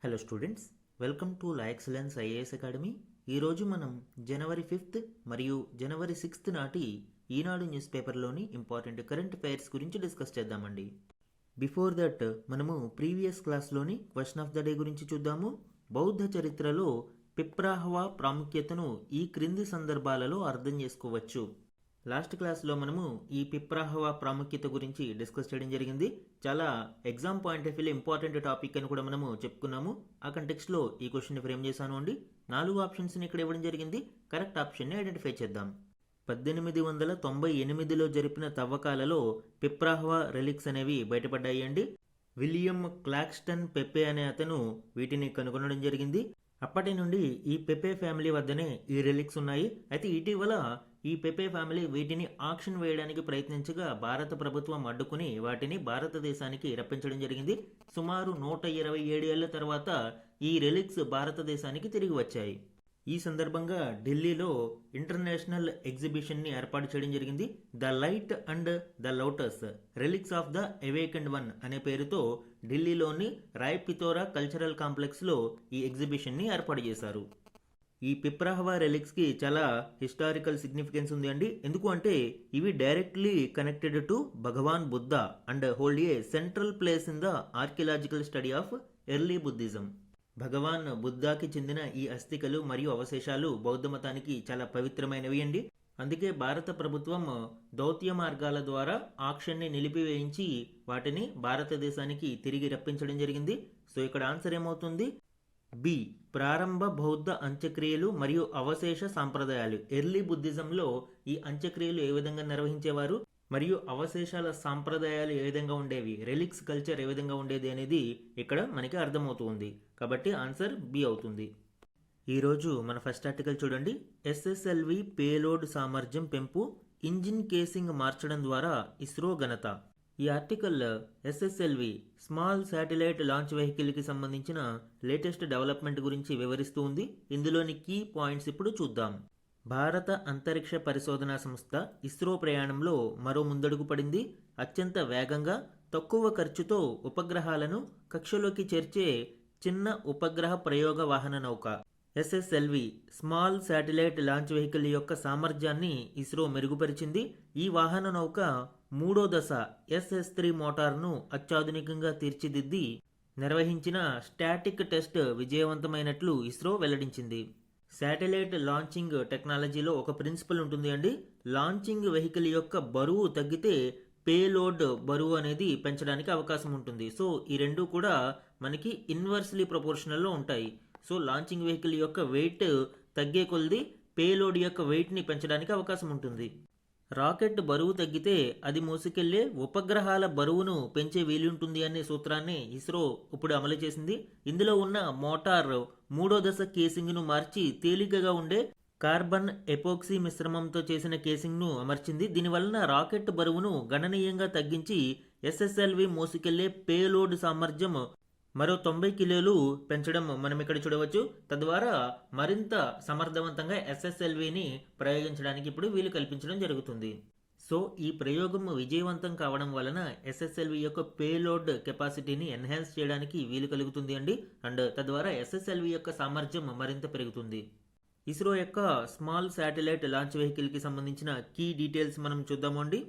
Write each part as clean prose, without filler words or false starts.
Hello students, welcome to La Excellence IAS academy. ఈరోజు మనం జనవరి 5th మరియు జనవరి 6th నాటి ఈనాడు న్యూస్ పేపర్లోని ఇంపార్టెంట్ కరెంట్ అఫైర్స్ గురించి డిస్కస్ చేద్దామండి. బిఫోర్ దట్ మనము ప్రీవియస్ క్లాస్లోని క్వశ్చన్ ఆఫ్ ద డే గురించి చూద్దాము. బౌద్ధ చరిత్రలో పిప్రాహ్వా ప్రాముఖ్యతను ఈ క్రింది సందర్భాలలో అర్థం చేసుకోవచ్చు. లాస్ట్ క్లాస్లో మనము ఈ పిప్రాహ్వా ప్రాముఖ్యత గురించి డిస్కస్ చేయడం జరిగింది. చాలా ఎగ్జామ్ పాయింట్ ఆఫ్ వ్యూలో ఇంపార్టెంట్ టాపిక్ అని కూడా మనము చెప్పుకున్నాము. ఆ కంటెక్స్ట్లో ఈ క్వశ్చన్ని ఫ్రేమ్ చేశాను అండి. 4 ఆప్షన్స్ని ఇక్కడ ఇవ్వడం జరిగింది. కరెక్ట్ ఆప్షన్ని ఐడెంటిఫై చేద్దాం. 1898లో జరిపిన తవ్వకాలలో పిప్రాహ్వా రెలిక్స్ అనేవి బయటపడ్డాయి అండి. విలియం క్లాక్స్టన్ పెప్పే అనే అతను వీటిని కనుగొనడం జరిగింది. అప్పటి నుండి ఈ పెప్పే ఫ్యామిలీ వద్దనే ఈ రెలిక్స్ ఉన్నాయి. అయితే ఇటీవల ఈ పెప్పే ఫ్యామిలీ వీటిని ఆక్షన్ వేయడానికి ప్రయత్నించగా భారత ప్రభుత్వం అడ్డుకుని వాటిని భారతదేశానికి రప్పించడం జరిగింది. సుమారు 127 ఏళ్ల తర్వాత ఈ రెలిక్స్ భారతదేశానికి తిరిగి వచ్చాయి. ఈ సందర్భంగా ఢిల్లీలో ఇంటర్నేషనల్ ఎగ్జిబిషన్ని ఏర్పాటు చేయడం జరిగింది. The light and the lotus relics of the awakened one అనే పేరుతో ఢిల్లీలోని రాయ్ పితోరా కల్చరల్ కాంప్లెక్స్లో ఈ ఎగ్జిబిషన్ని ఏర్పాటు చేశారు. ఈ పిప్రాహ్వా రెలిక్స్కి చాలా హిస్టారికల్ సిగ్నిఫికెన్స్ ఉంది అండి. ఎందుకు అంటే ఇవి directly connected to Bhagwan Buddha and hold a central place in the archaeological study of early Buddhism. Bhagwan బుద్ధాకి చెందిన ఈ అస్థికలు మరియు అవశేషాలు బౌద్ధ మతానికి చాలా పవిత్రమైనవి అండి. అందుకే భారత ప్రభుత్వం దౌత్య మార్గాల ద్వారా ఆక్షన్ని నిలిపివేయించి వాటిని భారతదేశానికి తిరిగి రప్పించడం జరిగింది. సో ఇక్కడ ఆన్సర్ ఏమవుతుంది? బి. ప్రారంభ బౌద్ధ అంత్యక్రియలు మరియు అవశేష సాంప్రదాయాలు. ఎర్లీ బుద్ధిజంలో ఈ అంత్యక్రియలు ఏ విధంగా నిర్వహించేవారు మరియు అవశేషాల సాంప్రదాయాలు ఏ విధంగా ఉండేవి, రెలిక్స్ కల్చర్ ఏ విధంగా ఉండేది అనేది ఇక్కడ మనకి అర్థమవుతుంది. కాబట్టి ఆన్సర్ బి అవుతుంది. ఈరోజు మన ఫస్ట్ ఆర్టికల్ చూడండి. ఎస్ఎస్ఎల్వి పేలోడ్ సామర్థ్యం పెంపు, ఇంజిన్ కేసింగ్ మార్చడం ద్వారా ఇస్రో ఘనత. ఈ article SSLV small satellite launch వెహికల్కి సంబంధించిన లేటెస్ట్ డెవలప్మెంట్ గురించి వివరిస్తూ ఉంది. ఇందులోని కీ పాయింట్స్ ఇప్పుడు చూద్దాం. భారత అంతరిక్ష పరిశోధనా సంస్థ ఇస్రో ప్రయాణంలో మరో ముందడుగు పడింది. అత్యంత వేగంగా తక్కువ ఖర్చుతో ఉపగ్రహాలను కక్షలోకి చేర్చే చిన్న ఉపగ్రహ ప్రయోగ వాహన నౌక SSLV small satellite launch vehicle యొక్క సామర్థ్యాన్ని ఇస్రో మెరుగుపరిచింది. ఈ వాహన నౌక 3వ దశ SS3 మోటార్ను అత్యాధునికంగా తీర్చిదిద్ది నిర్వహించిన స్టాటిక్ టెస్ట్ విజయవంతమైనట్లు ఇస్రో వెల్లడించింది. శాటిలైట్ లాంచింగ్ టెక్నాలజీలో ఒక ప్రిన్సిపల్ ఉంటుంది అండి. లాంచింగ్ వెహికల్ యొక్క బరువు తగ్గితే పేలోడ్ బరువు అనేది పెంచడానికి అవకాశం ఉంటుంది. సో ఈ రెండు కూడా మనకి ఇన్వర్స్లీ ప్రపోర్షనల్లో ఉంటాయి. సో లాంచింగ్ వెహికల్ యొక్క వెయిట్ తగ్గే కొలది పేలోడ్ యొక్క వెయిట్ని పెంచడానికి అవకాశం ఉంటుంది. రాకెట్ బరువు తగ్గితే అది మోసుకెళ్లే ఉపగ్రహాల బరువును పెంచే వీలుంటుంది అనే సూత్రాన్ని ఇస్రో ఇప్పుడు అమలు చేసింది. ఇందులో ఉన్న మోటార్ 3వ దశ కేసింగ్ను మార్చి తేలికగా ఉండే కార్బన్ ఎపోక్సీ మిశ్రమంతో చేసిన కేసింగ్ను అమర్చింది. దీనివలన రాకెట్ బరువును గణనీయంగా తగ్గించి ఎస్ఎస్ఎల్వి మోసుకెళ్లే పేలోడ్ సామర్థ్యం మరో 90 కిలోలు పెంచడం మనం ఇక్కడ చూడవచ్చు. తద్వారా మరింత సమర్థవంతంగా ఎస్ఎస్ఎల్విని ప్రయోగించడానికి ఇప్పుడు వీలు కల్పించడం జరుగుతుంది. సో ఈ ప్రయోగం విజయవంతం కావడం వలన ఎస్ఎస్ఎల్వి యొక్క పేలోడ్ కెపాసిటీని ఎన్హాన్స్ చేయడానికి వీలు కలుగుతుంది అండి. అండ్ తద్వారా ఎస్ఎస్ఎల్వి యొక్క సామర్థ్యం మరింత పెరుగుతుంది. ఇస్రో యొక్క స్మాల్ శాటిలైట్ లాంచ్ వెహికల్కి సంబంధించిన కీ డీటెయిల్స్ మనం చూద్దామండి.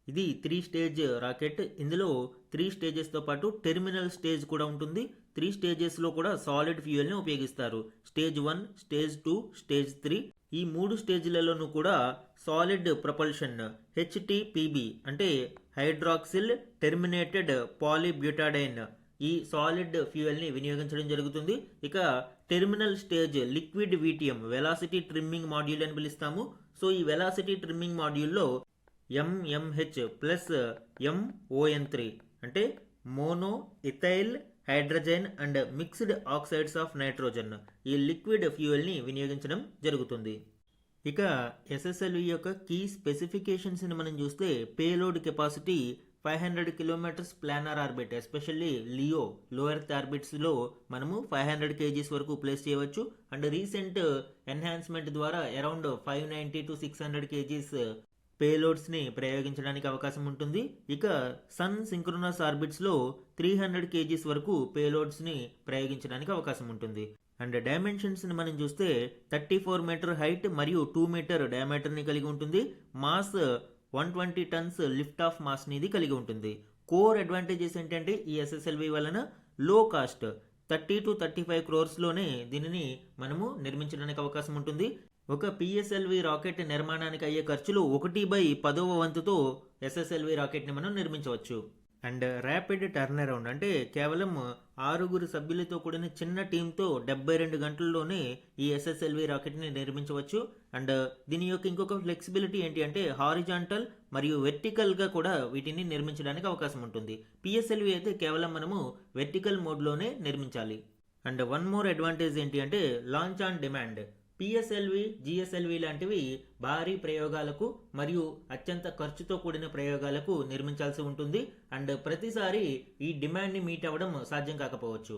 ఇది 3 స్టేజ్ రాకెట్. ఇందులో 3 స్టేజెస్తో పాటు టెర్మినల్ స్టేజ్ కూడా ఉంటుంది. 3 స్టేజెస్లో కూడా సాలిడ్ ఫ్యూయల్ని ఉపయోగిస్తారు. స్టేజ్ 1, స్టేజ్ 2, స్టేజ్ 3 ఈ 3 స్టేజ్లలోనూ కూడా సాలిడ్ ప్రపల్షన్ HTPB అంటే హైడ్రాక్సిల్ టెర్మినేటెడ్ పాలీబ్యూటాడైన్ ఈ సాలిడ్ ఫ్యూయల్ని వినియోగించడం జరుగుతుంది. ఇక terminal stage liquid VTM velocity trimming module అని పిలుస్తాము. సో ఈ వెలాసిటీ ట్రిమ్మింగ్ మాడ్యూల్లో MMH ప్లస్ MON3 అంటే mono ethyl hydrogen and mixed oxides of nitrogen ఈ లిక్విడ్ ఫ్యూయల్ని వినియోగించడం జరుగుతుంది. ఇక ఎస్ఎస్ఎల్వి యొక్క కీ స్పెసిఫికేషన్స్ని మనం చూస్తే payload capacity 500 kilometres planar orbit, especially LEO low earth ఆర్బిట్స్లో మనము 500 kgs వరకు ప్లేస్ చేయవచ్చు. అండ్ రీసెంట్ ఎన్హాన్స్మెంట్ ద్వారా అరౌండ్ 590 to 600 kgs పేలోడ్స్ని ప్రయోగించడానికి అవకాశం ఉంటుంది. ఇక సన్ సింక్రోనస్ ఆర్బిట్స్లో 300 kgs వరకు పేలోడ్స్ని ప్రయోగించడానికి అవకాశం ఉంటుంది. అండ్ డైమెన్షన్స్ని మనం చూస్తే 34 మీటర్ హైట్ మరియు 2 మీటర్ డయామీటర్ని కలిగి ఉంటుంది. మాస్ 120 టన్స్ లిఫ్ట్ ఆఫ్ మాస్ని ఇది కలిగి ఉంటుంది. కోర్ అడ్వాంటేజెస్ ఏంటంటే ఈ ఎస్ఎస్ఎల్వి వలన లో కాస్ట్ 30 to 35 crores-లోనే దీనిని మనము నిర్మించడానికి అవకాశం ఉంటుంది. ఒక పిఎస్ఎల్వి రాకెట్ నిర్మాణానికి అయ్యే ఖర్చులు 1/10వ వంతుతో ఎస్ఎస్ఎల్వి రాకెట్ని మనం నిర్మించవచ్చు. అండ్ ర్యాపిడ్ టర్న్ అరౌండ్ అంటే కేవలం 6 సభ్యులతో కూడిన చిన్న టీంతో 72 గంటల్లోనే ఈ ఎస్ఎస్ఎల్వి రాకెట్ని నిర్మించవచ్చు. అండ్ దీని యొక్క ఇంకొక ఫ్లెక్సిబిలిటీ ఏంటి అంటే హారిజాంటల్ మరియు వెర్టికల్గా కూడా వీటిని నిర్మించడానికి అవకాశం ఉంటుంది. పిఎస్ఎల్వి అయితే కేవలం మనము వెర్టికల్ మోడ్లోనే నిర్మించాలి. అండ్ వన్ మోర్ అడ్వాంటేజ్ ఏంటి అంటే launch on demand. PSLV, GSLV లాంటివి భారీ ప్రయోగాలకు మరియు అత్యంత ఖర్చుతో కూడిన ప్రయోగాలకు నిర్మించాల్సి ఉంటుంది. అండ్ ప్రతిసారి ఈ డిమాండ్ని మీట్ అవ్వడం సాధ్యం కాకపోవచ్చు.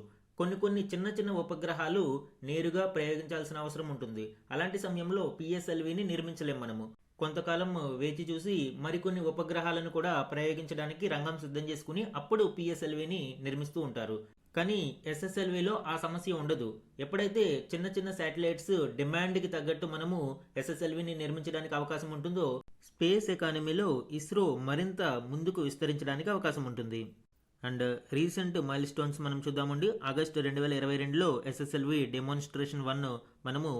కొన్ని చిన్న చిన్న ఉపగ్రహాలు నేరుగా ప్రయోగించాల్సిన అవసరం ఉంటుంది. అలాంటి సమయంలో పిఎస్ఎల్విని నిర్మించలేం మనము. కొంతకాలం వేచి చూసి మరికొన్ని ఉపగ్రహాలను కూడా ప్రయోగించడానికి రంగం సిద్ధం చేసుకుని అప్పుడు పిఎస్ఎల్విని నిర్మిస్తూ ఉంటారు. కానీ ఎస్ఎస్ఎల్విలో ఆ సమస్య ఉండదు. ఎప్పుడైతే చిన్న చిన్న శాటిలైట్స్ డిమాండ్కి తగ్గట్టు మనము ఎస్ఎస్ఎల్విని నిర్మించడానికి అవకాశం ఉంటుందో స్పేస్ ఎకానమీలో ఇస్రో మరింత ముందుకు విస్తరించడానికి అవకాశం ఉంటుంది. అండ్ రీసెంట్ మైల్ స్టోన్స్ మనం చూద్దామండి. ఆగస్టు 2022లో ఎస్ఎస్ఎల్వి డెమాన్స్ట్రేషన్ 1 మనము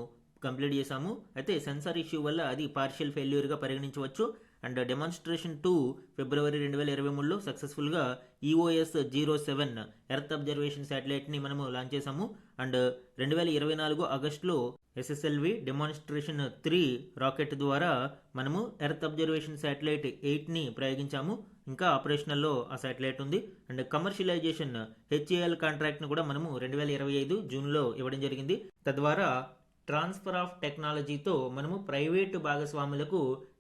కంప్లీట్ చేశాము. అయితే సెన్సార్ ఇష్యూ వల్ల అది పార్షియల్ ఫెయిల్యూర్గా పరిగణించవచ్చు. అండ్ డెమాన్స్ట్రేషన్ 2 ఫిబ్రవరి 2023లో సక్సెస్ఫుల్గా EOS-07 ఎర్త్ అబ్జర్వేషన్ శాటిలైట్ని మనము లాంచ్ చేశాము. అండ్ 2024 ఆగస్టులో ఎస్ఎస్ఎల్వి డెమాన్స్ట్రేషన్ 3 రాకెట్ ద్వారా మనము ఎర్త్ అబ్జర్వేషన్ శాటిలైట్ 8ని ప్రయోగించాము. ఇంకా ఆపరేషనల్లో ఆ శాటిలైట్ ఉంది. అండ్ కమర్షియలైజేషన్ HAL కాంట్రాక్ట్ను కూడా మనము 2025 జూన్లో ఇవ్వడం జరిగింది. తద్వారా ట్రాన్స్ఫర్ ఆఫ్ టెక్నాలజీతో మనము ప్రైవేటు భాగస్వాములకు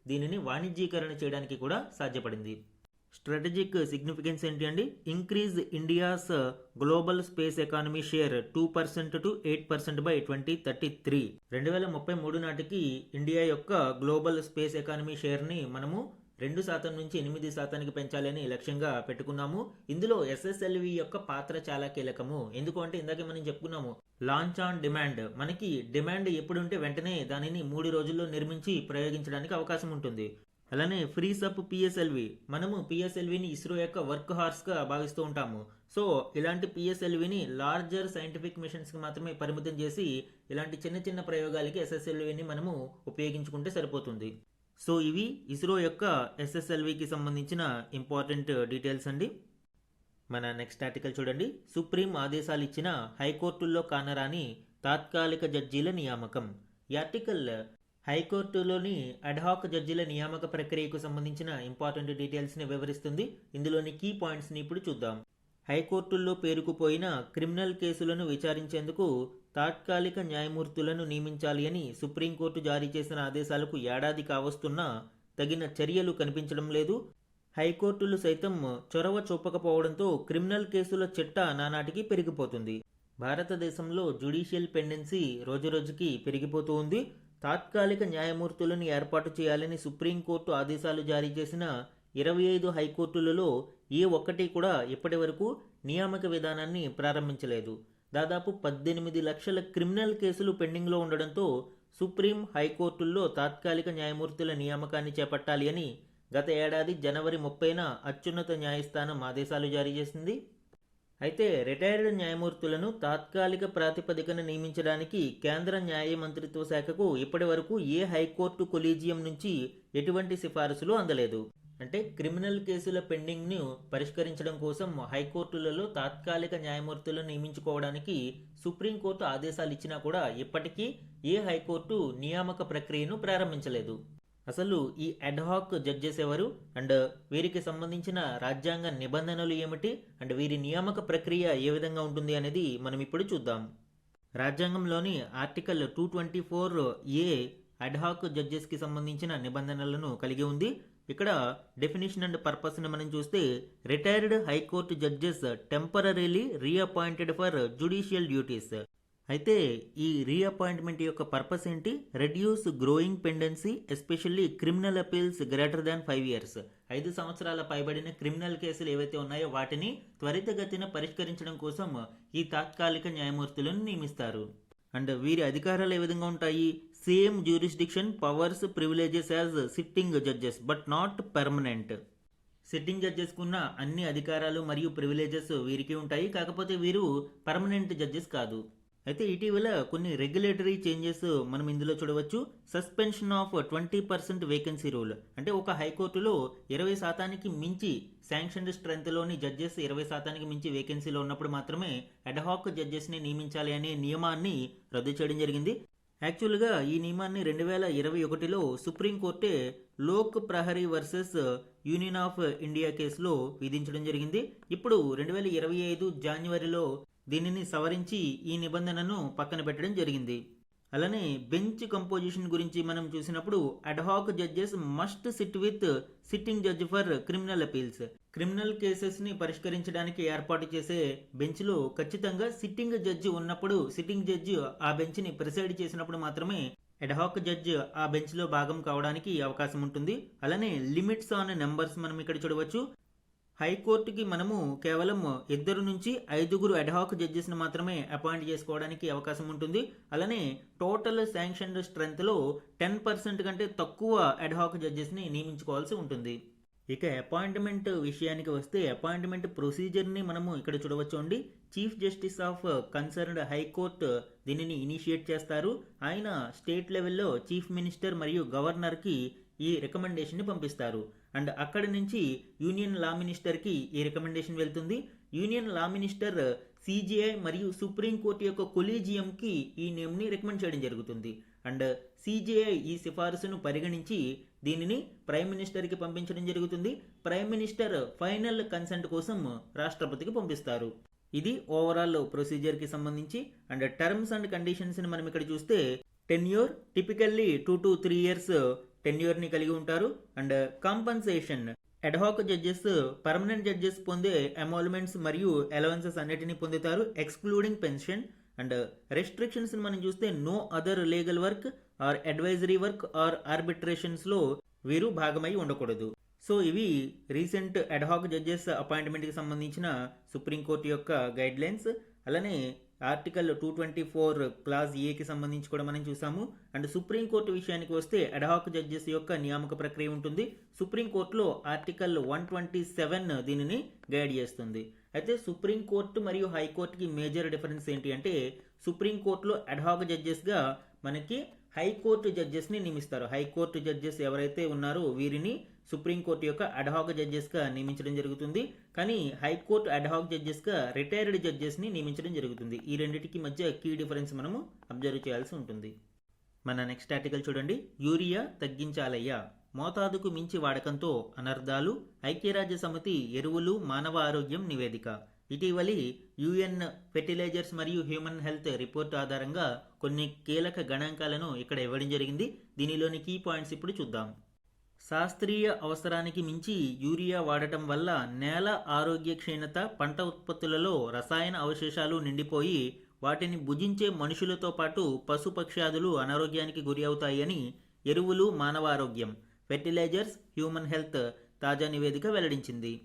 దీనిని వాణిజ్యీకరణ చేయడానికి కూడా సాధ్యపడింది. స్ట్రాటజిక్ సిగ్నిఫికెన్స్ ఏంటి అండి? Increase India's global space economy share 2% to 8% by 2033. 2033 నాటికి ఇండియా యొక్క గ్లోబల్ స్పేస్ ఎకానమీ షేర్ని మనము 2% నుంచి 8% పెంచాలి అని లక్ష్యంగా పెట్టుకున్నాము. ఇందులో ఎస్ఎస్ఎల్వి యొక్క పాత్ర చాలా కీలకము. ఎందుకు అంటే ఇందాకే మనం చెప్పుకున్నాము, లాంచ్ ఆన్ డిమాండ్. మనకి డిమాండ్ ఎప్పుడుంటే వెంటనే దానిని 3 రోజుల్లో నిర్మించి ప్రయోగించడానికి అవకాశం ఉంటుంది. అలానే ఫ్రీస్ అప్ పిఎస్ఎల్వి. మనము పిఎస్ఎల్విని ఇస్రో యొక్క వర్క్ హార్స్గా భావిస్తూ ఉంటాము. సో ఇలాంటి పిఎస్ఎల్విని లార్జర్ సైంటిఫిక్ మిషన్స్కి మాత్రమే పరిమితం చేసి ఇలాంటి చిన్న చిన్న ప్రయోగాలకి ఎస్ఎస్ఎల్విని మనము ఉపయోగించుకుంటే సరిపోతుంది. సో ఇవి ఇస్రో యొక్క ఎస్ఎస్ఎల్వికి సంబంధించిన ఇంపార్టెంట్ డీటెయిల్స్ అండి. మన నెక్స్ట్ ఆర్టికల్ చూడండి. సుప్రీం ఆదేశాలు ఇచ్చిన హైకోర్టుల్లో కానరాని తాత్కాలిక జడ్జీల నియామకం. ఈ ఆర్టికల్ హైకోర్టులోని అడ్హాక్ జడ్జీల నియామక ప్రక్రియకు సంబంధించిన ఇంపార్టెంట్ డీటెయిల్స్ని వివరిస్తుంది. ఇందులోని కీ పాయింట్స్ని ఇప్పుడు చూద్దాం. హైకోర్టుల్లో పేరుకుపోయిన క్రిమినల్ కేసులను విచారించేందుకు తాత్కాలిక న్యాయమూర్తులను నియమించాలి అని సుప్రీంకోర్టు జారీ చేసిన ఆదేశాలకు ఏడాది కావస్తున్నా తగిన చర్యలు కనిపించడం లేదు. హైకోర్టులు సైతం చొరవ చూపకపోవడంతో క్రిమినల్ కేసుల చిట్టా నానాటికి పెరిగిపోతుంది. భారతదేశంలో జ్యుడిషియల్ పెండెన్సీ రోజురోజుకి పెరిగిపోతూ ఉంది. తాత్కాలిక న్యాయమూర్తులను ఏర్పాటు చేయాలని సుప్రీంకోర్టు ఆదేశాలు జారీ చేసిన 25 హైకోర్టులలో ఏ ఒక్కటి కూడా ఇప్పటి వరకు నియామక విధానాన్ని ప్రారంభించలేదు. దాదాపు 18 లక్షల క్రిమినల్ కేసులు పెండింగ్లో ఉండడంతో సుప్రీం హైకోర్టుల్లో తాత్కాలిక న్యాయమూర్తుల నియామకాన్ని చేపట్టాలి అని గత ఏడాది జనవరి 30న అత్యున్నత న్యాయస్థానం ఆదేశాలు జారీ చేసింది. అయితే రిటైర్డ్ న్యాయమూర్తులను తాత్కాలిక ప్రాతిపదికన నియమించడానికి కేంద్ర న్యాయ మంత్రిత్వ శాఖకు ఇప్పటి వరకు ఏ హైకోర్టు కొలీజియం నుంచి ఎటువంటి సిఫారసులు అందలేదు. అంటే క్రిమినల్ కేసుల పెండింగ్ను పరిష్కరించడం కోసం హైకోర్టులలో తాత్కాలిక న్యాయమూర్తులను నియమించుకోవడానికి సుప్రీంకోర్టు ఆదేశాలు ఇచ్చినా కూడా ఇప్పటికీ ఏ హైకోర్టు నియామక ప్రక్రియను ప్రారంభించలేదు. అసలు ఈ అడ్హాక్ జడ్జెస్ ఎవరు అండ్ వీరికి సంబంధించిన రాజ్యాంగ నిబంధనలు ఏమిటి అండ్ వీరి నియామక ప్రక్రియ ఏ విధంగా ఉంటుంది అనేది మనం ఇప్పుడు చూద్దాం. రాజ్యాంగంలోని ఆర్టికల్ 224A అడ్హాక్ జడ్జెస్కి సంబంధించిన నిబంధనలను కలిగి ఉంది. ఇక్కడ డెఫినేషన్ అండ్ పర్పస్ని మనం చూస్తే retired high court judges temporarily reappointed for judicial duties. అయితే ఈ రీఅపాయింట్మెంట్ యొక్క పర్పస్ ఏంటి? Reduce growing pendency especially criminal appeals greater than 5 years. 5 సంవత్సరాల పైబడిన క్రిమినల్ కేసులు ఏవైతే ఉన్నాయో వాటిని త్వరితగతిన పరిష్కరించడం కోసం ఈ తాత్కాలిక న్యాయమూర్తులను నియమిస్తారు. అండ్ వీరి అధికారాలు ఏ విధంగా ఉంటాయి? Same jurisdiction, powers, privileges as sitting judges but not permanent. Sitting జడ్జెస్కు ఉన్న అన్ని అధికారాలు మరియు ప్రివిలేజెస్ వీరికి ఉంటాయి, కాకపోతే వీరు పర్మనెంట్ జడ్జెస్ కాదు. అయితే ఇటీవల కొన్ని రెగ్యులేటరీ చేంజెస్ మనం ఇందులో చూడవచ్చు. సస్పెన్షన్ ఆఫ్ 20% వేకెన్సీ రూల్, అంటే ఒక హైకోర్టులో 20% మించి శాంక్షన్డ్ స్ట్రెంత్లోని జడ్జెస్ 20% మించి వేకెన్సీలో ఉన్నప్పుడు మాత్రమే అడ్హాక్ జడ్జెస్ని నియమించాలి అనే నియమాన్ని రద్దు చేయడం జరిగింది. యాక్చువల్గా ఈ నియమాన్ని 2021లో సుప్రీంకోర్టే లోక్ ప్రహరీ వర్సెస్ యూనియన్ ఆఫ్ ఇండియా కేసులో విధించడం జరిగింది. ఇప్పుడు 2025 జాన్వరిలో దీనిని సవరించి ఈ నిబంధనను పక్కన పెట్టడం జరిగింది. అలానే బెంచ్ కంపోజిషన్ గురించి మనం చూసినప్పుడు ad hoc judges must sit with sitting judge for criminal appeals. Criminal కేసెస్ని పరిష్కరించడానికి ఏర్పాటు చేసే బెంచ్లో ఖచ్చితంగా సిట్టింగ్ జడ్జి ఉన్నప్పుడు, సిట్టింగ్ జడ్జి ఆ బెంచ్ని ప్రిసైడ్ చేసినప్పుడు మాత్రమే అడ్హాక్ జడ్జ్ ఆ బెంచ్లో భాగం కావడానికి అవకాశం ఉంటుంది. అలానే లిమిట్స్ ఆన్ నెంబర్స్ మనం ఇక్కడ చూడవచ్చు. హైకోర్టుకి మనము కేవలం 2 నుంచి 5 అడ్హాక్ జడ్జెస్ని మాత్రమే అపాయింట్ చేసుకోవడానికి అవకాశం ఉంటుంది. అలానే టోటల్ శాంక్షన్డ్ స్ట్రెంత్లో 10% కంటే తక్కువ అడ్హాక్ జడ్జెస్ని నియమించుకోవాల్సి ఉంటుంది. ఇక అపాయింట్మెంట్ విషయానికి వస్తే అపాయింట్మెంట్ ప్రొసీజర్ని మనము ఇక్కడ చూడవచ్చు. Chief justice of concerned high court దీనిని ఇనిషియేట్ చేస్తారు. ఆయన స్టేట్ లెవెల్లో చీఫ్ మినిస్టర్ మరియు గవర్నర్కి ఈ రికమెండేషన్ని పంపిస్తారు. అండ్ అక్కడి నుంచి యూనియన్ లా మినిస్టర్కి ఈ రికమెండేషన్ వెళ్తుంది. యూనియన్ లా మినిస్టర్ సిజిఐ మరియు సుప్రీంకోర్టు యొక్క కొలీజియంకి ఈ నేమ్ని రికమెండ్ చేయడం జరుగుతుంది. అండ్ సిజిఐ ఈ సిఫారసును పరిగణించి దీనిని ప్రైమ్ మినిస్టర్కి పంపించడం జరుగుతుంది. ప్రైమ్ మినిస్టర్ ఫైనల్ కన్సెంట్ కోసం రాష్ట్రపతికి పంపిస్తారు. ఇది ఓవరాల్ ప్రొసీజర్కి సంబంధించి. అండ్ టర్మ్స్ అండ్ కండిషన్స్ని మనం ఇక్కడ చూస్తే టెన్యూర్ టిపికల్లీ 2 to 3 years టెన్యూర్ని కలిగి ఉంటారు. And compensation, ad hoc judges permanent judges పొందే ఎమాల్మెంట్స్ మరియు అలవెన్సెస్ అన్నిటినీ పొందుతారు ఎక్స్క్లూడింగ్ పెన్షన్. అండ్ రెస్ట్రిక్షన్స్ మనం చూస్తే no other legal work or advisory work or ఆర్బిట్రేషన్స్లో వీరు భాగమై ఉండకూడదు. సో ఇవి రీసెంట్ అడ్హాక్ జడ్జెస్ అపాయింట్మెంట్కి సంబంధించిన సుప్రీంకోర్టు యొక్క గైడ్ లైన్స్. అలానే ఆర్టికల్ 224 క్లాజ్ ఏకి సంబంధించి కూడా మనం చూసాము. అండ్ సుప్రీంకోర్టు విషయానికి వస్తే అడ్హాక్ జడ్జెస్ యొక్క నియామక ప్రక్రియ ఉంటుంది. సుప్రీంకోర్టులో ఆర్టికల్ 127 దీనిని గైడ్ చేస్తుంది. అయితే సుప్రీంకోర్టు మరియు హైకోర్టుకి మేజర్ డిఫరెన్స్ ఏంటి అంటే సుప్రీంకోర్టులో అడ్హాక్ జడ్జెస్గా మనకి హైకోర్టు జడ్జెస్ని నియమిస్తారు. హైకోర్టు జడ్జెస్ ఎవరైతే ఉన్నారో వీరిని సుప్రీంకోర్టు యొక్క అడ్హాక్ జడ్జెస్గా నియమించడం జరుగుతుంది. కానీ హైకోర్టు అడ్హాక్ జడ్జెస్గా రిటైర్డ్ జడ్జెస్ని నియమించడం జరుగుతుంది. ఈ రెండింటికి మధ్య కీ డిఫరెన్స్ మనము అబ్జర్వ్ చేయాల్సి ఉంటుంది. మన నెక్స్ట్ ఆర్టికల్ చూడండి. యూరియా తగ్గించాలయ్యా, మోతాదుకు మించి వాడకంతో అనర్థాలు, ఐక్యరాజ్య సమితి ఎరువులు మానవ ఆరోగ్యం నివేదిక. ఇటీవలి యుఎన్ ఫెర్టిలైజర్స్ మరియు హ్యూమన్ హెల్త్ రిపోర్ట్ ఆధారంగా కొన్ని కీలక గణాంకాలను ఇక్కడ ఇవ్వడం జరిగింది. దీనిలోని కీ పాయింట్స్ ఇప్పుడు చూద్దాం. శాస్త్రీయ అవసరానికి మించి యూరియా వాడటం వల్ల నేల ఆరోగ్య క్షీణత, పంట ఉత్పత్తులలో రసాయన అవశేషాలు నిండిపోయి వాటిని భుజించే మనుషులతో పాటు పశుపక్ష్యాదులు అనారోగ్యానికి గురి అవుతాయని ఎరువులు మానవ ఆరోగ్యం ఫెర్టిలైజర్స్ హ్యూమన్ హెల్త్ తాజా నివేదిక వెల్లడించింది.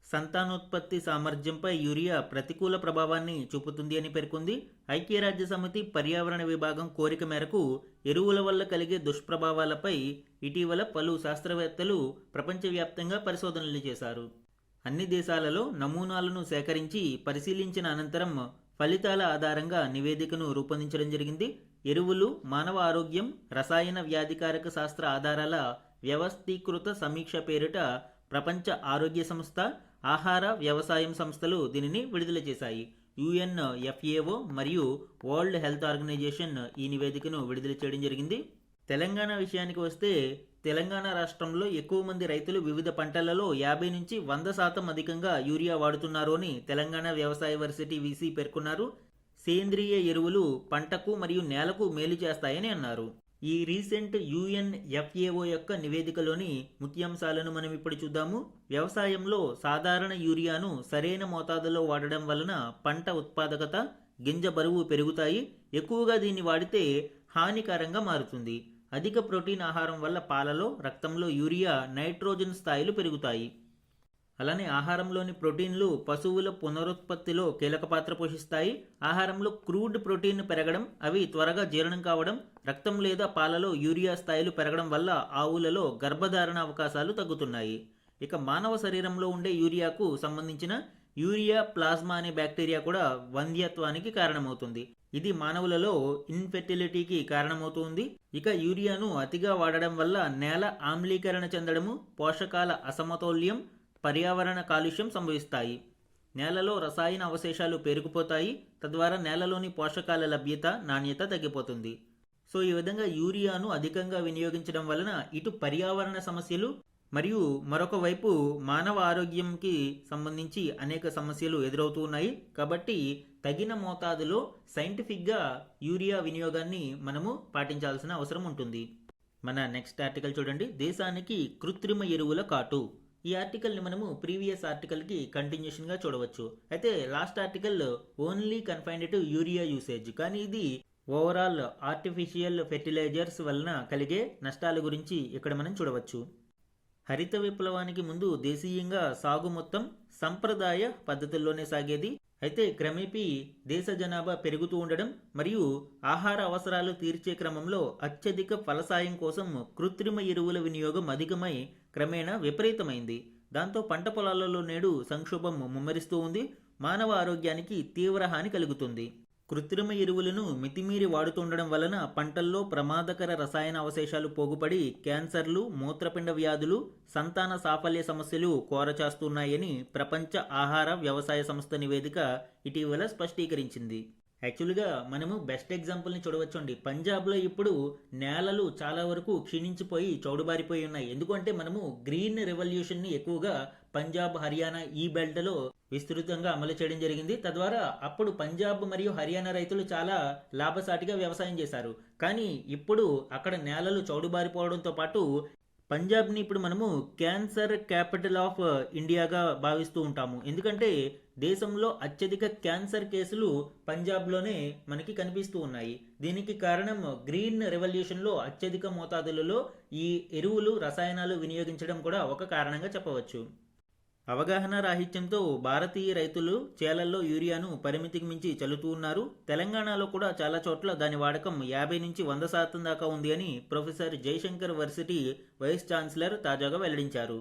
సంతానోత్పత్తి సామర్థ్యంపై యూరియా ప్రతికూల ప్రభావాన్ని చూపుతుంది అని పేర్కొంది. ఐక్యరాజ్య సమితి పర్యావరణ విభాగం కోరిక మేరకు ఎరువుల వల్ల కలిగే దుష్ప్రభావాలపై ఇటీవల పలు శాస్త్రవేత్తలు ప్రపంచవ్యాప్తంగా పరిశోధనలు చేశారు. అన్ని దేశాలలో నమూనాలను సేకరించి పరిశీలించిన అనంతరం ఫలితాల ఆధారంగా నివేదికను రూపొందించడం జరిగింది. ఎరువులు మానవ ఆరోగ్యం రసాయన వ్యాధికారక శాస్త్ర ఆధారాల వ్యవస్థీకృత సమీక్ష పేరిట ప్రపంచ ఆరోగ్య సంస్థ, ఆహార వ్యవసాయం సంస్థలు దీనిని విడుదల చేశాయి. UNFAO మరియు వరల్డ్ హెల్త్ ఆర్గనైజేషన్ ఈ నివేదికను విడుదల చేయడం జరిగింది. తెలంగాణ విషయానికి వస్తే తెలంగాణ రాష్ట్రంలో ఎక్కువ మంది రైతులు వివిధ పంటలలో 50 నుంచి 100% అధికంగా యూరియా వాడుతున్నారు అని తెలంగాణ వ్యవసాయ వర్సిటీ VC పేర్కొన్నారు. సేంద్రియ ఎరువులు పంటకు మరియు నేలకు మేలు చేస్తాయని అన్నారు. ఈ రీసెంట్ UNFAO యొక్క నివేదికలోని ముఖ్యాంశాలను మనం ఇప్పుడు చూద్దాము. వ్యవసాయంలో సాధారణ యూరియాను సరైన మోతాదులో వాడడం వలన పంట ఉత్పాదకత, గింజ బరువు పెరుగుతాయి. ఎక్కువగా దీన్ని వాడితే హానికరంగా మారుతుంది. అధిక ప్రోటీన్ ఆహారం వల్ల పాలలో, రక్తంలో యూరియా, నైట్రోజన్ స్థాయిలు పెరుగుతాయి. అలానే ఆహారంలోని ప్రోటీన్లు పశువుల పునరుత్పత్తిలో కీలక పాత్ర పోషిస్తాయి. ఆహారంలో క్రూడ్ ప్రోటీన్ పెరగడం, అవి త్వరగా జీర్ణం కావడం, రక్తం లేదా పాలలో యూరియా స్థాయిలు పెరగడం వల్ల ఆవులలో గర్భధారణ అవకాశాలు తగ్గుతున్నాయి. ఇక మానవ శరీరంలో ఉండే యూరియాకు సంబంధించిన యూరియా ప్లాస్మా అనే బ్యాక్టీరియా కూడా వంధ్యత్వానికి కారణమవుతుంది. ఇది మానవులలో ఇన్ఫెర్టిలిటీకి కారణమవుతుంది. ఇక యూరియాను అతిగా వాడడం వల్ల నేల ఆమ్లీకరణ చెందడము, పోషకాల అసమతౌల్యం, పర్యావరణ కాలుష్యం సంభవిస్తాయి. నేలలో రసాయన అవశేషాలు పేరుకుపోతాయి. తద్వారా నేలలోని పోషకాల లభ్యత, నాణ్యత తగ్గిపోతుంది. సో ఈ విధంగా యూరియాను అధికంగా వినియోగించడం వలన ఇటు పర్యావరణ సమస్యలు మరియు మరొక వైపు మానవ ఆరోగ్యంకి సంబంధించి అనేక సమస్యలు ఎదురవుతూ ఉన్నాయి. కాబట్టి తగిన మోతాదులో సైంటిఫిక్గా యూరియా వినియోగాన్ని మనము పాటించాల్సిన అవసరం ఉంటుంది. మన నెక్స్ట్ ఆర్టికల్ చూడండి, దేశానికి కృత్రిమ ఎరువుల కాటు. ఈ ఆర్టికల్ని మనము ప్రీవియస్ ఆర్టికల్కి కంటిన్యూషన్గా చూడవచ్చు. అయితే last article only confined to urea usage, కానీ ఇది ఓవరాల్ ఆర్టిఫిషియల్ ఫెర్టిలైజర్స్ వలన కలిగే నష్టాల గురించి ఇక్కడ మనం చూడవచ్చు. హరిత విప్లవానికి ముందు దేశీయంగా సాగు మొత్తం సంప్రదాయ పద్ధతుల్లోనే సాగేది. అయితే క్రమేపీ దేశ జనాభా పెరుగుతూ ఉండడం మరియు ఆహార అవసరాలు తీర్చే క్రమంలో అత్యధిక ఫలసాయం కోసం కృత్రిమ ఎరువుల వినియోగం అధికమై క్రమేణా విపరీతమైంది. దాంతో పంట పొలాలలో నేడు సంక్షోభం ముమ్మరిస్తూ ఉంది. మానవ ఆరోగ్యానికి తీవ్ర హాని కలుగుతుంది. కృత్రిమ ఎరువులను మితిమీరి వాడుతుండడం వలన పంటల్లో ప్రమాదకర రసాయన అవశేషాలు పోగుపడి క్యాన్సర్లు, మూత్రపిండ వ్యాధులు, సంతాన సాఫల్య సమస్యలు కోరచాస్తున్నాయని ప్రపంచ ఆహార వ్యవసాయ సంస్థ నివేదిక ఇటీవల స్పష్టీకరించింది. యాక్చువల్గా మనము బెస్ట్ ఎగ్జాంపుల్ని చూడవచ్చండి. పంజాబ్లో ఇప్పుడు నేలలు చాలా వరకు క్షీణించిపోయి చౌడుబారిపోయి ఉన్నాయి. ఎందుకంటే మనము గ్రీన్ రెవల్యూషన్ని ఎక్కువగా పంజాబ్, హర్యానా ఈ బెల్ట్లో విస్తృతంగా అమలు చేయడం జరిగింది. తద్వారా అప్పుడు పంజాబ్ మరియు హర్యానా రైతులు చాలా లాభసాటిగా వ్యవసాయం చేశారు. కానీ ఇప్పుడు అక్కడ నేలలు చౌడుబారిపోవడంతో పాటు పంజాబ్ని ఇప్పుడు మనము క్యాన్సర్ క్యాపిటల్ ఆఫ్ ఇండియాగా భావిస్తూ ఉంటాము. ఎందుకంటే దేశంలో అత్యధిక క్యాన్సర్ కేసులు పంజాబ్లోనే మనకి కనిపిస్తూ ఉన్నాయి. దీనికి కారణం గ్రీన్ రెవల్యూషన్లో అత్యధిక మోతాదులలో ఈ ఎరువులు, రసాయనాలు వినియోగించడం కూడా ఒక కారణంగా చెప్పవచ్చు. అవగాహన రాహిత్యంతో భారతీయ రైతులు చేలల్లో యూరియాను పరిమితికి మించి చల్లుతూ ఉన్నారు. తెలంగాణలో కూడా చాలా చోట్ల దాని వాడకం 50 నుంచి 100% దాకా ఉంది అని professor Jayashankar varsity vice chancellor తాజాగా వెల్లడించారు.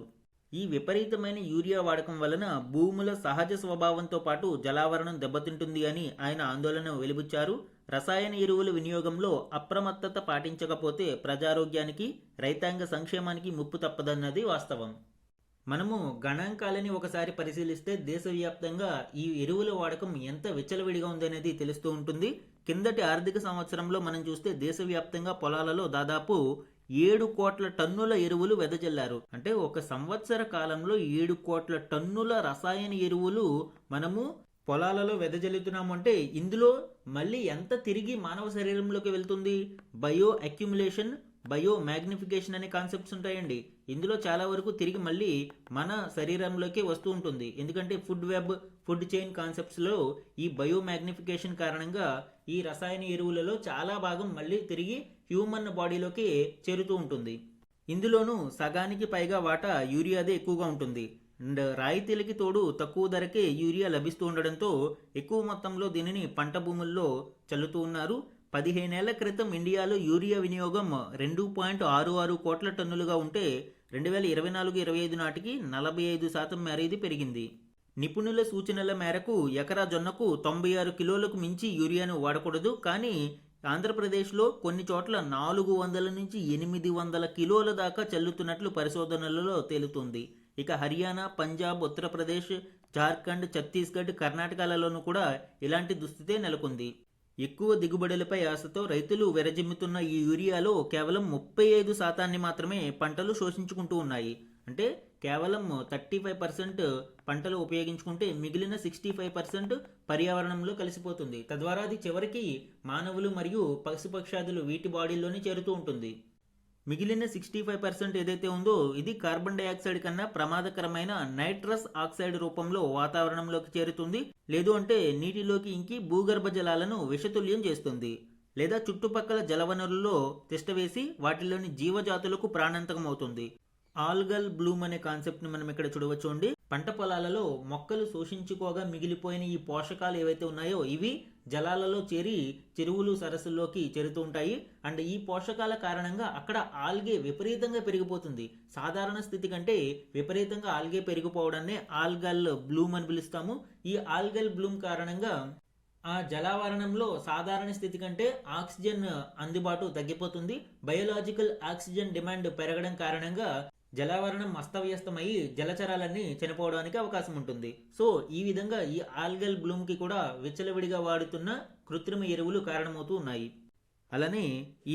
ఈ విపరీతమైన యూరియా వాడకం వలన భూముల సహజ స్వభావంతో పాటు జలావరణం దెబ్బతింటుంది అని ఆయన ఆందోళన వెలిబుచ్చారు. రసాయన ఎరువుల వినియోగంలో అప్రమత్తత పాటించకపోతే ప్రజారోగ్యానికి, రైతాంగ సంక్షేమానికి ముప్పు తప్పదన్నది వాస్తవం. మనము గణాంకాలని ఒకసారి పరిశీలిస్తే దేశవ్యాప్తంగా ఈ ఎరువుల వాడకం ఎంత విచ్చలవిడిగా ఉందనేది తెలుస్తూ ఉంటుంది. కిందటి ఆర్థిక సంవత్సరంలో మనం చూస్తే దేశవ్యాప్తంగా పొలాలలో దాదాపు 7 కోట్ల టన్నుల ఎరువులు వెదజల్లారు. అంటే ఒక సంవత్సర కాలంలో 7 కోట్ల టన్నుల రసాయన ఎరువులు మనము పొలాలలో వెదజల్లుతున్నాము. అంటే ఇందులో మళ్ళీ ఎంత తిరిగి మానవ శరీరంలోకి వెళ్తుంది? బయో అక్యుములేషన్, బయో మ్యాగ్నిఫికేషన్ అనే కాన్సెప్ట్స్ ఉంటాయండి. ఇందులో చాలా వరకు తిరిగి మళ్ళీ మన శరీరంలోకి వస్తూ ఉంటుంది. ఎందుకంటే ఫుడ్ వెబ్, ఫుడ్ చైన్ కాన్సెప్ట్స్లో ఈ బయో మ్యాగ్నిఫికేషన్ కారణంగా ఈ రసాయన ఎరువులలో చాలా భాగం మళ్ళీ తిరిగి హ్యూమన్ బాడీలోకి చేరుతూ ఉంటుంది. ఇందులోనూ సగానికి పైగా వాటా యూరియాదే ఎక్కువగా ఉంటుంది. అండ్ రాయితీలకి తోడు తక్కువ ధరకే యూరియా లభిస్తూ ఉండడంతో ఎక్కువ మొత్తంలో దీనిని పంట భూముల్లో చల్లుతూ ఉన్నారు. 15 ఏళ్ల క్రితం ఇండియాలో యూరియా వినియోగం 2.66 కోట్ల టన్నులుగా ఉంటే 2024-25 నాటికి 45% మేర ఇది పెరిగింది. నిపుణుల సూచనల మేరకు ఎకరా జొన్నకు 96 కిలోలకు మించి యూరియాను వాడకూడదు. కానీ ఆంధ్రప్రదేశ్లో కొన్ని చోట్ల 400 నుంచి 800 కిలోల దాకా చల్లుతున్నట్లు పరిశోధనలలో తేలుతుంది. ఇక హర్యానా, పంజాబ్, ఉత్తరప్రదేశ్, జార్ఖండ్, ఛత్తీస్గఢ్, కర్ణాటకలలోనూ కూడా ఇలాంటి దుస్థితే నెలకొంది. ఎక్కువ దిగుబడులపై ఆశతో రైతులు విరజిమ్ముతున్న ఈ యూరియాలో కేవలం 35% మాత్రమే పంటలు శోషించుకుంటూ ఉన్నాయి. అంటే కేవలం 35% పంటలు ఉపయోగించుకుంటే మిగిలిన 65% పర్యావరణంలో కలిసిపోతుంది. తద్వారా అది చివరికి మానవులు మరియు పశుపక్షాదులు వీటి బాడీల్లోనే చేరుతూ ఉంటుంది. మిగిలిన 65% ఏదైతే ఉందో ఇది కార్బన్ డైఆక్సైడ్ కన్నా ప్రమాదకరమైన నైట్రస్ ఆక్సైడ్ రూపంలో వాతావరణంలోకి చేరుతుంది, లేదు అంటే నీటిలోకి ఇంకి భూగర్భ జలాలను విషతుల్యం చేస్తుంది, లేదా చుట్టుపక్కల జలవనరుల్లో తిష్టవేసి వాటిలోని జీవజాతులకు ప్రాణాంతకం అవుతుంది. ఆల్గల్ బ్లూమ్ అనే కాన్సెప్ట్ ని మనం ఇక్కడ చూడవచ్చు అండి. పంట పొలాలలో మొక్కలు శోషించుకోగా మిగిలిపోయిన ఈ పోషకాలు ఏవైతే ఉన్నాయో ఇవి జలాలలో చేరి చెరువులు సరస్సుల్లోకి చేరుతూ ఉంటాయి. అండ్ ఈ పోషకాల కారణంగా అక్కడ ఆల్గే విపరీతంగా పెరిగిపోతుంది. సాధారణ స్థితి కంటే విపరీతంగా ఆల్గే పెరిగిపోవడాన్ని ఆల్గల్ బ్లూమ్ అని పిలుస్తాము. ఈ ఆల్గల్ బ్లూమ్ కారణంగా ఆ జలావరణంలో సాధారణ స్థితి కంటే ఆక్సిజన్ అందుబాటు తగ్గిపోతుంది. బయోలాజికల్ ఆక్సిజన్ డిమాండ్ పెరగడం కారణంగా జలావరణం అస్తవ్యస్తమై జలచరాలన్నీ చనిపోవడానికి అవకాశం ఉంటుంది. సో ఈ విధంగా ఈ ఆల్గల్ బ్లూమ్ కి కూడా విచ్చలవిడిగా వాడుతున్న కృత్రిమ ఎరువులు కారణమవుతూ ఉన్నాయి. అలానే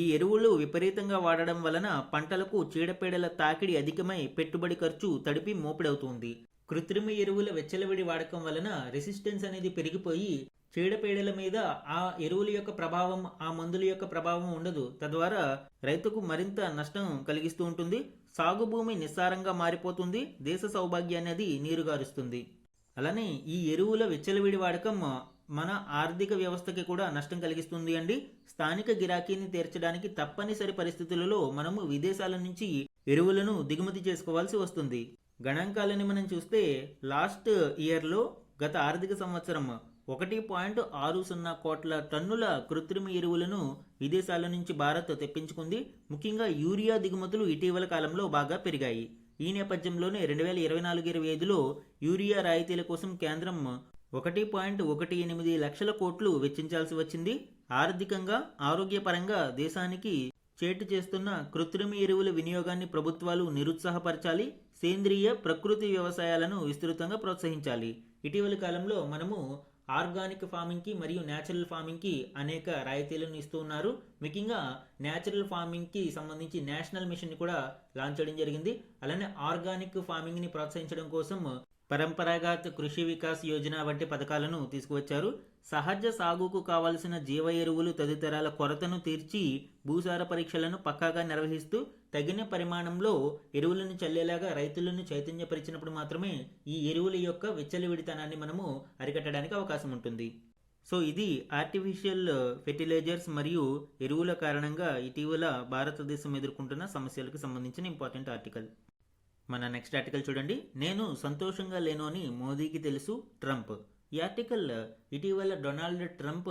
ఈ ఎరువులు విపరీతంగా వాడడం వలన పంటలకు చీడపీడల తాకిడి అధికమై పెట్టుబడి ఖర్చు తడిపి మోపిడవుతుంది. కృత్రిమ ఎరువుల విచ్చలవిడి వాడకం వలన రెసిస్టెన్స్ అనేది పెరిగిపోయి చీడపీడల మీద ఆ ఎరువుల యొక్క ప్రభావం, ఆ మందుల యొక్క ప్రభావం ఉండదు. తద్వారా రైతుకు మరింత నష్టం కలిగిస్తూ ఉంటుంది. సాగు భూమి నిస్సారంగా మారిపోతుంది. దేశ సౌభాగ్యాన్ని అది నీరుగారుస్తుంది. అలానే ఈ ఎరువుల విచ్చలవిడి వాడకం మన ఆర్థిక వ్యవస్థకి కూడా నష్టం కలిగిస్తుంది అండి. స్థానిక గిరాకీని తీర్చడానికి తప్పనిసరి పరిస్థితులలో మనము విదేశాల నుంచి ఎరువులను దిగుమతి చేసుకోవాల్సి వస్తుంది. గణాంకాలని మనం చూస్తే లాస్ట్ ఇయర్లో గత ఆర్థిక సంవత్సరం 1.60 కోట్ల టన్నుల కృత్రిమ ఎరువులను విదేశాల నుంచి భారత్ తెప్పించుకుంది. ముఖ్యంగా యూరియా దిగుమతులు ఇటీవల కాలంలో బాగా పెరిగాయి. ఈ నేపథ్యంలోనే 2024-25లో యూరియా రాయితీల కోసం కేంద్రం 1.18 లక్షల కోట్లు వెచ్చించాల్సి వచ్చింది. ఆర్థికంగా, ఆరోగ్యపరంగా దేశానికి చేటు చేస్తున్న కృత్రిమ ఎరువుల వినియోగాన్ని ప్రభుత్వాలు నిరుత్సాహపరచాలి. సేంద్రియ, ప్రకృతి వ్యవసాయాలను విస్తృతంగా ప్రోత్సహించాలి. ఇటీవలి కాలంలో మనము ఆర్గానిక్ ఫార్మింగ్ కి మరియు న్యాచురల్ ఫార్మింగ్ కి అనేక రాయితీలను ఇస్తూ ఉన్నారు. ముఖ్యంగా న్యాచురల్ ఫార్మింగ్ కి సంబంధించి నేషనల్ మిషన్ ని కూడా లాంచ్ చేయడం జరిగింది. అలానే ఆర్గానిక్ ఫార్మింగ్ ని ప్రోత్సహించడం కోసం పరంపరాగత కృషి వికాస్ యోజన వంటి పథకాలను తీసుకువచ్చారు. సహజ సాగుకు కావలసిన జీవ ఎరువులు తదితరాల కొరతను తీర్చి భూసార పరీక్షలను పక్కాగా నిర్వహిస్తూ తగిన పరిమాణంలో ఎరువులను చల్లేలాగా రైతులను చైతన్యపరిచినప్పుడు మాత్రమే ఈ ఎరువుల యొక్క విచ్చలవిడితనాన్ని మనము అరికట్టడానికి అవకాశం ఉంటుంది. సో ఇది ఆర్టిఫిషియల్ ఫెర్టిలైజర్స్ మరియు ఎరువుల కారణంగా ఇటీవల భారతదేశం ఎదుర్కొంటున్న సమస్యలకు సంబంధించిన ఇంపార్టెంట్ ఆర్టికల్. మన నెక్స్ట్ ఆర్టికల్ చూడండి. నేను సంతోషంగా లేను అని మోదీకి తెలుసు, ట్రంప్. ఈ ఆర్టికల్ ఇటీవల డొనాల్డ్ ట్రంప్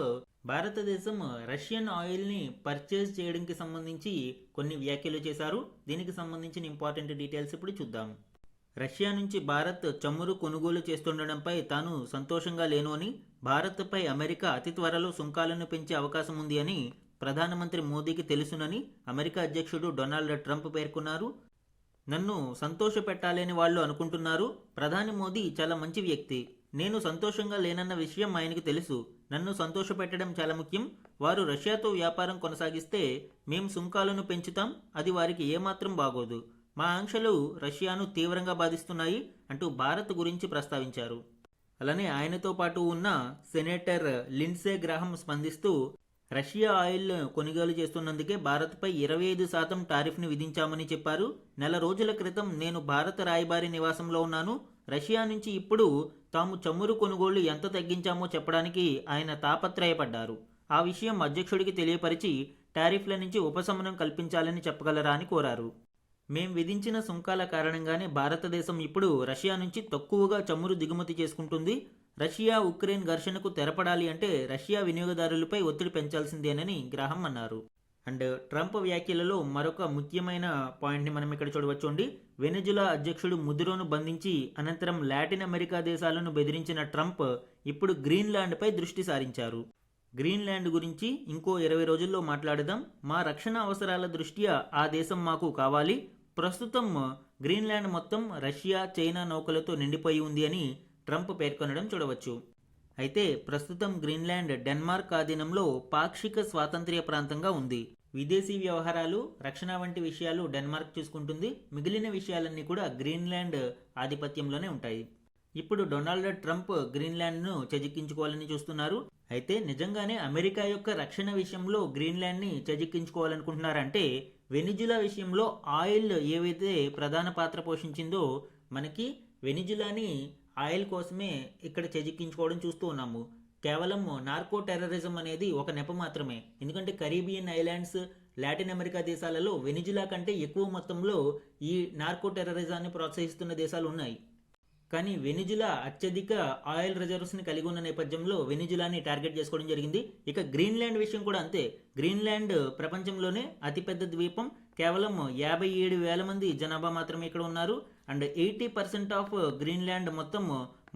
భారతదేశం రష్యన్ ఆయిల్ ని పర్చేజ్ చేయడానికి సంబంధించి కొన్ని వ్యాఖ్యలు చేశారు. దీనికి సంబంధించిన ఇంపార్టెంట్ డీటెయిల్స్ ఇప్పుడు చూద్దాం. రష్యా నుంచి భారత్ చమురు కొనుగోలు చేస్తుండడంపై తాను సంతోషంగా లేను అని, భారత్పై అమెరికా అతి త్వరలో సుంకాలను పెంచే అవకాశం ఉంది అని ప్రధానమంత్రి మోదీకి తెలుసునని అమెరికా అధ్యక్షుడు డొనాల్డ్ ట్రంప్ పేర్కొన్నారు. నన్ను సంతోష పెట్టాలని వాళ్ళు అనుకుంటున్నారు. ప్రధాని మోదీ చాలా మంచి వ్యక్తి. నేను సంతోషంగా లేనన్న విషయం ఆయనకు తెలుసు. నన్ను సంతోష పెట్టడం చాలా ముఖ్యం. వారు రష్యాతో వ్యాపారం కొనసాగిస్తే మేం సుంకాలను పెంచుతాం. అది వారికి ఏమాత్రం బాగోదు. మా ఆంక్షలు రష్యాను తీవ్రంగా బాధిస్తున్నాయి అంటూ భారత్ గురించి ప్రస్తావించారు. అలానే ఆయనతో పాటు ఉన్న సెనేటర్ లిండ్సే గ్రాహం స్పందిస్తూ రష్యా ఆయిల్ కొనుగోలు చేస్తున్నందుకే భారత్పై 25% టారిఫ్ని విధించామని చెప్పారు. నెల రోజుల క్రితం నేను భారత రాయబారి నివాసంలో ఉన్నాను. రష్యా నుంచి ఇప్పుడు తాము చమురు కొనుగోళ్లు ఎంత తగ్గించామో చెప్పడానికి ఆయన తాపత్రయపడ్డారు. ఆ విషయం అధ్యక్షుడికి తెలియపరిచి టారిఫ్ల నుంచి ఉపశమనం కల్పించాలని చెప్పగలరా అని కోరారు. మేం విధించిన సుంకాల కారణంగానే భారతదేశం ఇప్పుడు రష్యా నుంచి తక్కువగా చమురు దిగుమతి చేసుకుంటుంది. రష్యా ఉక్రెయిన్ ఘర్షణకు తెరపడాలి అంటే రష్యా వినియోగదారులపై ఒత్తిడి పెంచాల్సిందేనని గ్రాహం అన్నారు. అండ్ ట్రంప్ వ్యాఖ్యలలో మరొక ముఖ్యమైన పాయింట్ని మనం ఇక్కడ చూడవచ్చండి. వెనెజులా అధ్యక్షుడు ముదురోను బంధించి అనంతరం లాటిన్ అమెరికా దేశాలను బెదిరించిన ట్రంప్ ఇప్పుడు గ్రీన్లాండ్పై దృష్టి సారించారు. గ్రీన్లాండ్ గురించి ఇంకో 20 రోజుల్లో మాట్లాడదాం. మా రక్షణ అవసరాల దృష్ట్యా ఆ దేశం మాకు కావాలి. ప్రస్తుతం గ్రీన్లాండ్ మొత్తం రష్యా, చైనా నౌకలతో నిండిపోయి ఉంది అని ట్రంప్ పేర్కొనడం చూడవచ్చు. అయితే ప్రస్తుతం గ్రీన్లాండ్ డెన్మార్క్ ఆధీనంలో పాక్షిక స్వాతంత్ర్య ప్రాంతంగా ఉంది. విదేశీ వ్యవహారాలు, రక్షణ వంటి విషయాలు డెన్మార్క్ చూసుకుంటుంది. మిగిలిన విషయాలన్నీ కూడా గ్రీన్లాండ్ ఆధిపత్యంలోనే ఉంటాయి. ఇప్పుడు డొనాల్డ్ ట్రంప్ గ్రీన్లాండ్ను చేజిక్కించుకోవాలని చూస్తున్నారు. అయితే నిజంగానే అమెరికా యొక్క రక్షణ విషయంలో గ్రీన్లాండ్ని చేజిక్కించుకోవాలనుకుంటున్నారంటే వెనిజులా విషయంలో ఆయిల్ ఏవైతే ప్రధాన పాత్ర పోషించిందో మనకి వెనిజులాని ఆయిల్ కోసమే ఇక్కడ చేజిక్కించుకోవడం చూస్తూ ఉన్నాము. కేవలం నార్కో టెర్రరిజం అనేది ఒక నెప మాత్రమే. ఎందుకంటే కరీబియన్ ఐలాండ్స్, లాటిన్ అమెరికా దేశాలలో వెనిజులా కంటే ఎక్కువ మొత్తంలో ఈ నార్కో టెర్రరిజాన్ని ప్రోత్సహిస్తున్న దేశాలు ఉన్నాయి. కానీ వెనిజులా అత్యధిక ఆయిల్ రిజర్వ్స్ని కలిగి ఉన్న నేపథ్యంలో వెనిజులాని టార్గెట్ చేసుకోవడం జరిగింది. ఇక గ్రీన్లాండ్ విషయం కూడా అంతే. గ్రీన్లాండ్ ప్రపంచంలోనే అతిపెద్ద ద్వీపం. కేవలం 57,000 మంది జనాభా మాత్రమే ఇక్కడ ఉన్నారు. అండ్ 80% ఆఫ్ గ్రీన్లాండ్ మొత్తం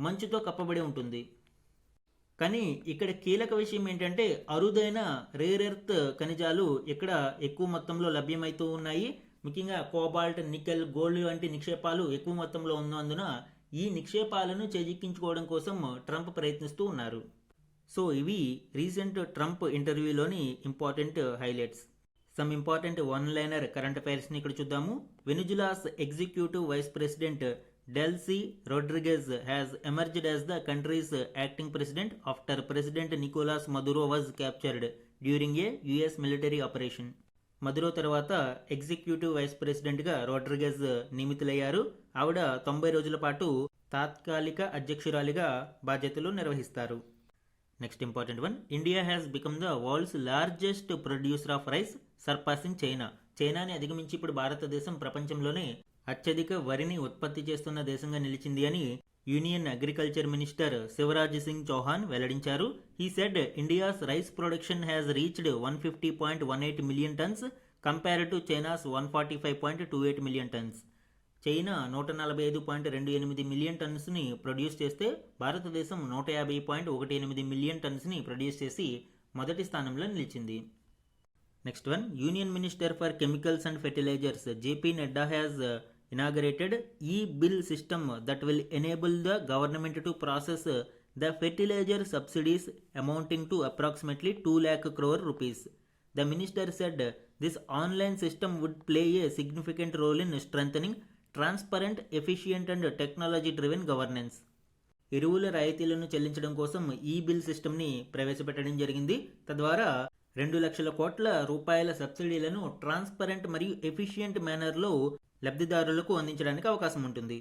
మంచుతో కప్పబడి ఉంటుంది. కానీ ఇక్కడ కీలక విషయం ఏంటంటే అరుదైన రేర్ ఎర్త్ ఖనిజాలు ఇక్కడ ఎక్కువ మొత్తంలో లభ్యమవుతూ ఉన్నాయి. ముఖ్యంగా కోబాల్ట్, నికెల్, గోల్డ్ వంటి నిక్షేపాలు ఎక్కువ మొత్తంలో ఉన్నందున ఈ నిక్షేపాలను చేజిక్కించుకోవడం కోసం ట్రంప్ ప్రయత్నిస్తూ ఉన్నారు. సో ఇవి రీసెంట్ ట్రంప్ ఇంటర్వ్యూలోని important highlights. Some important one liner current affairs ఇక్కడ చూద్దాము. Venezuela's executive vice president Delcy Rodriguez has emerged as the country's acting president after President Nicolas Maduro was captured during a US military operation. Maduro తర్వాత executive vice ప్రెసిడెంట్గా రోడ్రిగెజ్ నియమితులయ్యారు. ఆవిడ 90 రోజుల పాటు తాత్కాలిక అధ్యక్షురాలిగా బాధ్యతలు నిర్వహిస్తారు. Next important one, India has become the world's largest producer of rice surpassing China. చైనాని అధిగమించి ఇప్పుడు భారతదేశం ప్రపంచంలోనే అత్యధిక వరిని ఉత్పత్తి చేస్తున్న దేశంగా నిలిచింది అని union agriculture minister Shivraj Singh Chouhan వెల్లడించారు. He said India's rice production has reached 150.18 million tons compared to China's 145.28 million tons. China 145.28 million టన్స్ని ప్రొడ్యూస్ చేస్తే భారతదేశం 150.18 మిలియన్ టన్స్ని ప్రొడ్యూస్ చేసి మొదటి స్థానంలో నిలిచింది. Next one, union minister for chemicals and fertilizers JP Nadda has inaugurated e-bill system that will enable the government to process the fertilizer subsidies amounting to approximately 2 lakh crore rupees. The minister said this online system would play a significant role in strengthening transparent, efficient and technology-driven governance. ఎరువుల రాయితీలను చెల్లించడం కోసం ఈ bill సిస్టమ్ని ప్రవేశపెట్టడం జరిగింది. తద్వారా 2 లక్షల కోట్ల రూపాయల సబ్సిడీలను ట్రాన్స్పరెంట్ మరియు ఎఫిషియంట్ మేనర్లో లబ్ధిదారులకు అందించడానికి అవకాశం ఉంటుంది.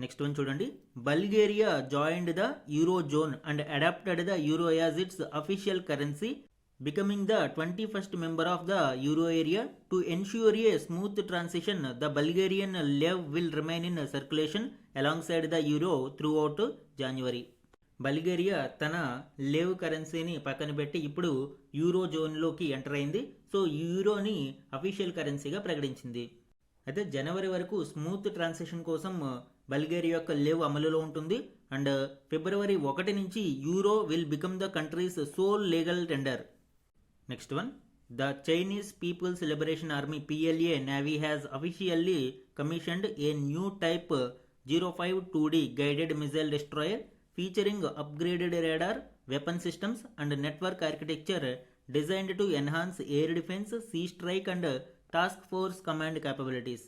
నెక్స్ట్ వన్ చూడండి, Bulgaria joined the euro zone and adopted the euro as its official currency, becoming the 21st member of the euro area. To ensure a smooth transition, the Bulgarian lev will remain in circulation alongside the euro throughout January. Bulgaria తన లేవ్ కరెన్సీని పక్కన పెట్టి ఇప్పుడు euro జోన్లోకి enter అయింది. So యూరోని official కరెన్సీగా ప్రకటించింది. అయితే జనవరి వరకు స్మూత్ ట్రాన్సాక్షన్ కోసం బల్గేరియా యొక్క లేవ్ అమలులో ఉంటుంది. అండ్ ఫిబ్రవరి 1 నుంచి euro will become the country's sole legal tender. Next one, the Chinese people's liberation army PLA navy has officially commissioned a new type 052D guided missile destroyer featuring upgraded radar, weapon systems and network architecture designed to enhance air defence, sea strike and task force command capabilities.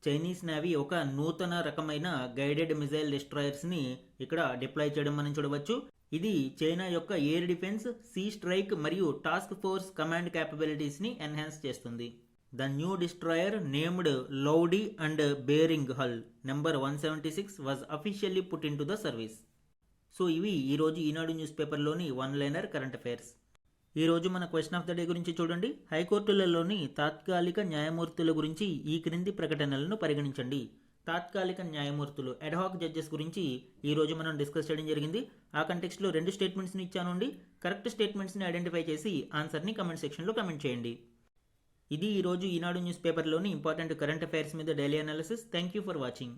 Chinese navy ఒక నూతన రకమైన guided missile డిస్ట్రాయర్స్ని ఇక్కడ deploy చేయడం మనం చూడవచ్చు. ఇది China యొక్క air defence, sea strike మరియు టాస్క్ ఫోర్స్ కమాండ్ క్యాపబిలిటీస్ని ఎన్హాన్స్ చేస్తుంది. The new destroyer named Loudi and bearing hull number 176 was officially put in to the service. So ఇవి ఈరోజు ఈనాడు న్యూస్ పేపర్లోని వన్ లైనర్ కరెంట్ అఫైర్స్. ఈరోజు మన question of the day గురించి చూడండి. హైకోర్టులలోని తాత్కాలిక న్యాయమూర్తుల గురించి ఈ క్రింది ప్రకటనలను పరిగణించండి. తాత్కాలిక న్యాయమూర్తులు అడ్హాక్ జడ్జెస్ గురించి ఈరోజు మనం డిస్కస్ చేయడం జరిగింది. ఆ కంటెక్స్ట్లో 2 స్టేట్మెంట్స్ని ఇచ్చానండి. కరెక్ట్ స్టేట్మెంట్స్ని ఐడెంటిఫై చేసి ఆన్సర్ని కమెంట్ సెక్షన్లో కమెంట్ చేయండి. ఇది ఈరోజు ఈనాడు న్యూస్ పేపర్లోని ఇంపార్టెంట్ కరెంట్ అఫైర్స్ మీద daily analysis. Thank you for watching.